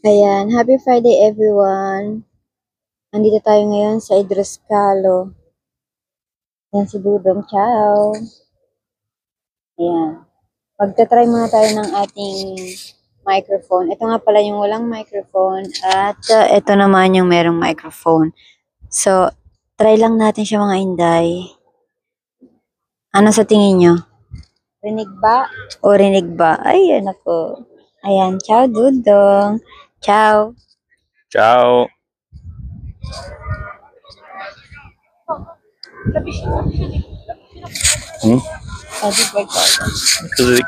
Ayan, happy Friday everyone. Andito tayo ngayon sa Idroscalo. Ayan si Dudong, ciao. Ayan. Magta-try muna tayo ng ating microphone. Ito nga pala yung walang microphone at ito naman yung merong microphone. So, try lang natin siya mga inday. Ano sa tingin nyo? Rinig ba o rinig ba? Ayan ako. Ayan, ciao Dudong. Ciao. Ciao. Di qualcosa.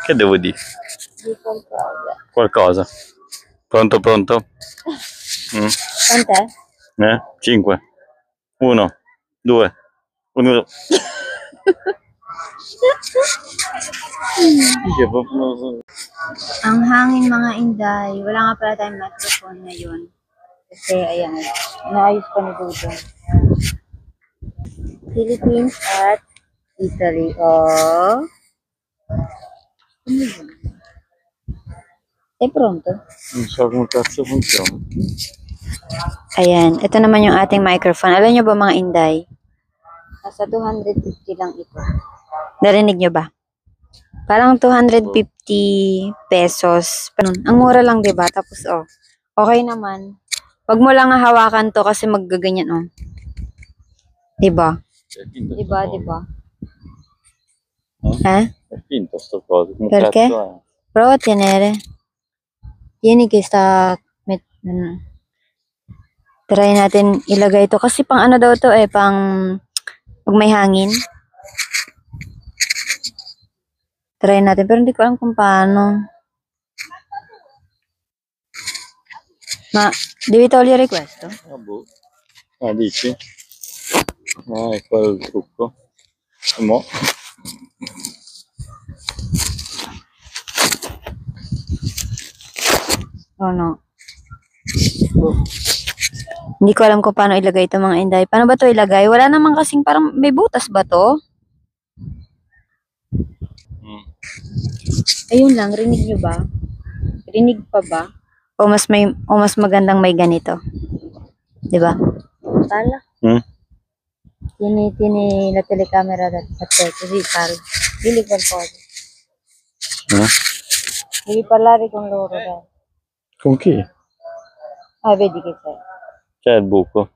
Che devo dire? Di qualcosa. Qualcosa. Pronto, pronto? Quant'è? 5. 1, 2, 1. Ang hangin mga inday. Wala nga pala tayong microphone ngayon. Kasi ayan, naayos pa ni Dudo. Philippines at Italy. Oh. È pronto? Non so come cazzo funziona. Ayan, ito naman yung ating microphone. Alam nyo ba mga inday? Nasa 250 lang ito. Narinig nyo ba? Parang 250 pesos. Ang mura lang, 'di ba? Tapos okay naman. Wag mo lang hawakan 'to kasi maggaganyan, 'Di ba? 'Di ba, 'di ba? È finto sto coso. Come Perché? cazzo è? Prova a tenere. Tieni che sta try natin ilagay ito kasi pang ano daw to pang pag may hangin. Try natin pero hindi ko alam kung paano. Ma devi togliere questo? Boh. Dici? È quello il trucco. Mo. Oh no. Hindi ko alam kung paano ilagay ito mga inday. Paano ba to ilagay? Wala naman kasing parang may butas ba to? Ayun lang, rinig nyo ba? Rinig pa ba? O mas magandang may ganito. 'Di ba? Tala. Tieni la telecamera da te, così parli. Dili qualcosa. Devi parlare con loro, dai. Con chi? Vedi che c'è. C'è il buco.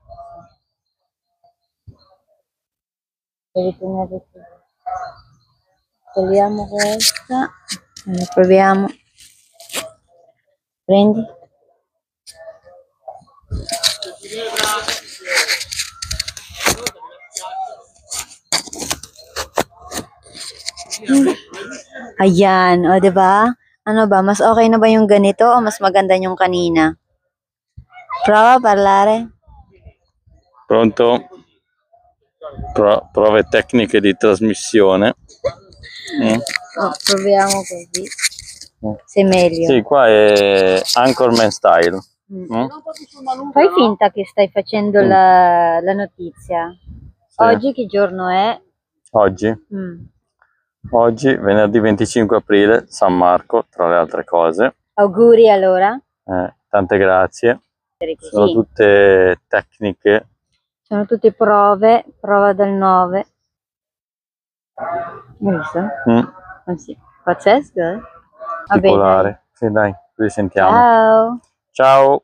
Devi tenere qui. Togliamo questa. Proviamo. Prendi. Ayan, o 'di ba? Ano ba, mas okay na ba yung ganito o mas maganda yung kanina? Prova a parlare. Pronto? Prove tecniche di trasmissione. Proviamo così. Se meglio. Sì, qua è Anchorman style. Fai finta che stai facendo la notizia. Sì. Oggi che giorno è? Oggi? Oggi, venerdì 25 aprile, San Marco, tra le altre cose. Auguri allora. Tante grazie. Così. Sono tutte tecniche. Sono tutte prova del 9. Hai visto? Sì. Pazzesco, eh? Va bene. Sì, dai, ci sentiamo. Ciao. Ciao.